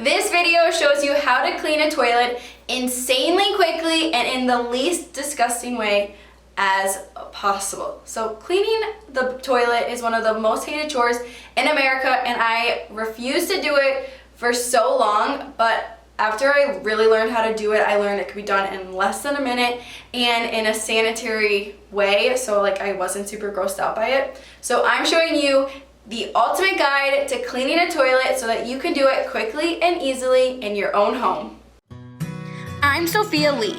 This video shows you how to clean a toilet insanely quickly and in the least disgusting way as possible. So cleaning the toilet is one of the most hated chores in America, and I refused to do it for so long, but after I really learned how to do it, I learned it could be done in less than a minute and in a sanitary way, so like I wasn't super grossed out by it. So I'm showing you the ultimate guide to cleaning a toilet so that you can do it quickly and easily in your own home. I'm Sophia Lee.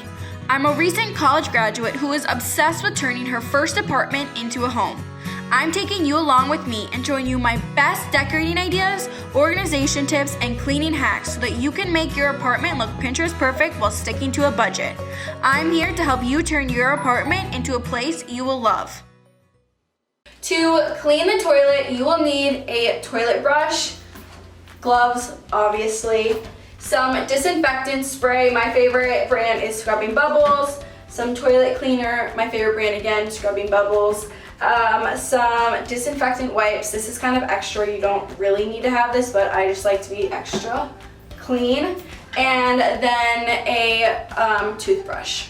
I'm a recent college graduate who is obsessed with turning her first apartment into a home. I'm taking you along with me and showing you my best decorating ideas, organization tips, and cleaning hacks so that you can make your apartment look Pinterest perfect while sticking to a budget. I'm here to help you turn your apartment into a place you will love. To clean the toilet, you will need a toilet brush, gloves, obviously, some disinfectant spray. My favorite brand is Scrubbing Bubbles. Some toilet cleaner. My favorite brand again, Scrubbing Bubbles. Some disinfectant wipes. This is kind of extra. You don't really need to have this, but I just like to be extra clean. And then a toothbrush.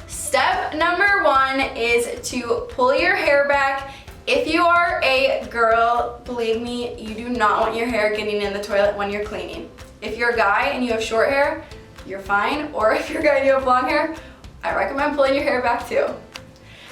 Step number 1 is to pull your hair back. If you are a girl, believe me, you do not want your hair getting in the toilet when you're cleaning. If you're a guy and you have short hair, you're fine. Or if you're a guy and you have long hair, I recommend pulling your hair back too.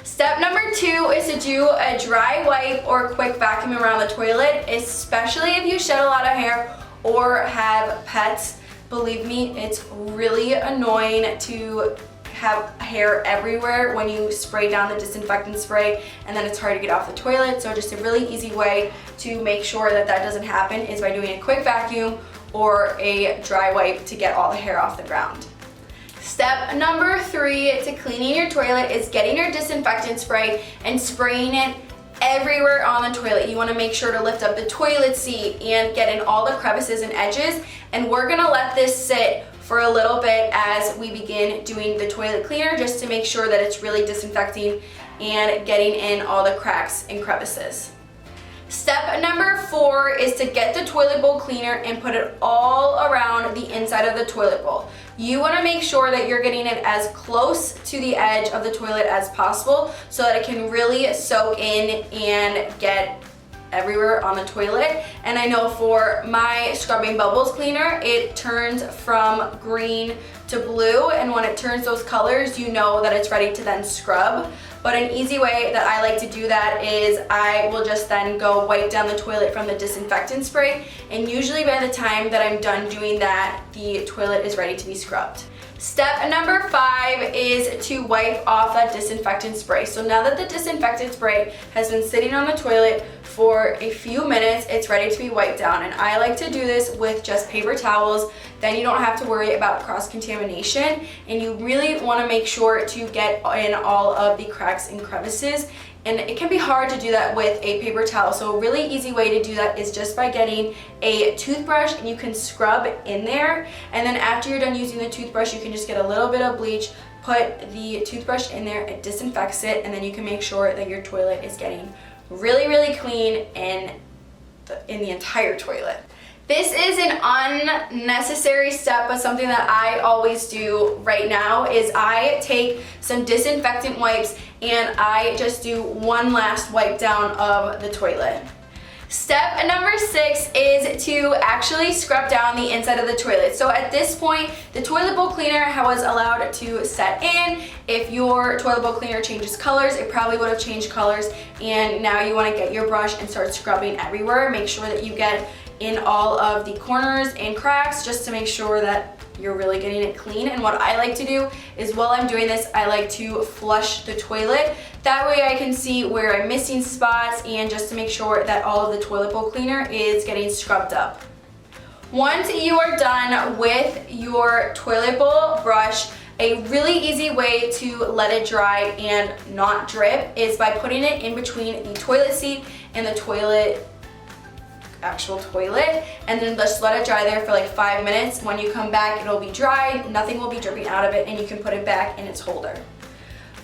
Step number 2 is to do a dry wipe or quick vacuum around the toilet, especially if you shed a lot of hair or have pets. Believe me, it's really annoying to have hair everywhere when you spray down the disinfectant spray, and then it's hard to get off the toilet. So just a really easy way to make sure that that doesn't happen is by doing a quick vacuum or a dry wipe to get all the hair off the ground. Step number 3 to cleaning your toilet is getting your disinfectant spray and spraying it everywhere on the toilet. You want to make sure to lift up the toilet seat and get in all the crevices and edges, and we're gonna let this sit for a little bit as we begin doing the toilet cleaner, just to make sure that it's really disinfecting and getting in all the cracks and crevices. Step number 4 is to get the toilet bowl cleaner and put it all around the inside of the toilet bowl. You want to make sure that you're getting it as close to the edge of the toilet as possible so that it can really soak in and get everywhere on the toilet. And I know for my Scrubbing Bubbles cleaner, it turns from green to blue, and when it turns those colors, you know that it's ready to then scrub. But an easy way that I like to do that is I will just then go wipe down the toilet from the disinfectant spray, and usually by the time that I'm done doing that, the toilet is ready to be scrubbed. Step number 5 is to wipe off that disinfectant spray. So now that the disinfectant spray has been sitting on the toilet for a few minutes, it's ready to be wiped down. And I like to do this with just paper towels. Then you don't have to worry about cross-contamination. And you really want to make sure to get in all of the cracks and crevices. And it can be hard to do that with a paper towel. So a really easy way to do that is just by getting a toothbrush, and you can scrub in there. And then after you're done using the toothbrush, you can just get a little bit of bleach, put the toothbrush in there, it disinfects it, and then you can make sure that your toilet is getting really, really clean in the entire toilet. This is an unnecessary step, but something that I always do right now is I take some disinfectant wipes and I just do one last wipe down of the toilet. Step number 6 is to actually scrub down the inside of the toilet. So at this point, the toilet bowl cleaner was allowed to set in. If your toilet bowl cleaner changes colors, it probably would have changed colors, and now you want to get your brush and start scrubbing everywhere. Make sure that you get in all of the corners and cracks just to make sure that you're really getting it clean. And what I like to do is while I'm doing this, I like to flush the toilet. That way I can see where I'm missing spots, and just to make sure that all of the toilet bowl cleaner is getting scrubbed up. Once you are done with your toilet bowl brush, a really easy way to let it dry and not drip is by putting it in between the toilet seat and the actual toilet, and then just let it dry there for like 5 minutes. When you come back, it'll be dried, nothing will be dripping out of it, and you can put it back in its holder.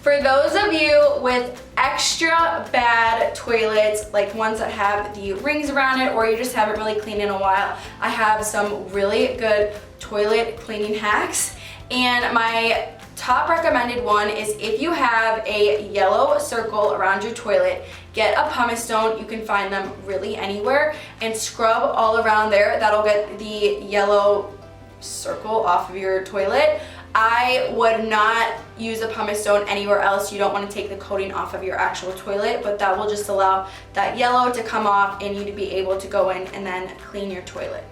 For those of you with extra bad toilets, like ones that have the rings around it or you just haven't really cleaned in a while, I have some really good toilet cleaning hacks. And my top recommended one is if you have a yellow circle around your toilet, get a pumice stone. You can find them really anywhere and scrub all around there. That'll get the yellow circle off of your toilet. I would not use a pumice stone anywhere else. You don't want to take the coating off of your actual toilet, but that will just allow that yellow to come off and you to be able to go in and then clean your toilet.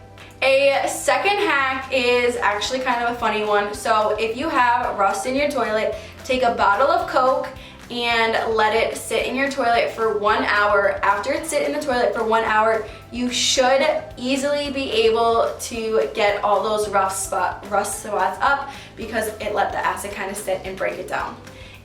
A second hack is actually kind of a funny one. So if you have rust in your toilet, take a bottle of Coke and let it sit in your toilet for 1 hour. After it sit in the toilet for 1 hour, you should easily be able to get all those rust spots up because it let the acid kind of sit and break it down.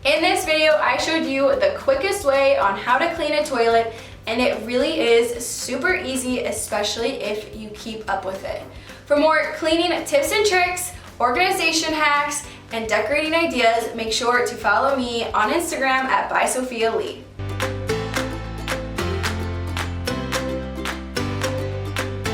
In this video, I showed you the quickest way on how to clean a toilet, and it really is super easy, especially if you keep up with it. For more cleaning tips and tricks, organization hacks, and decorating ideas, make sure to follow me on Instagram at @BySophiaLee.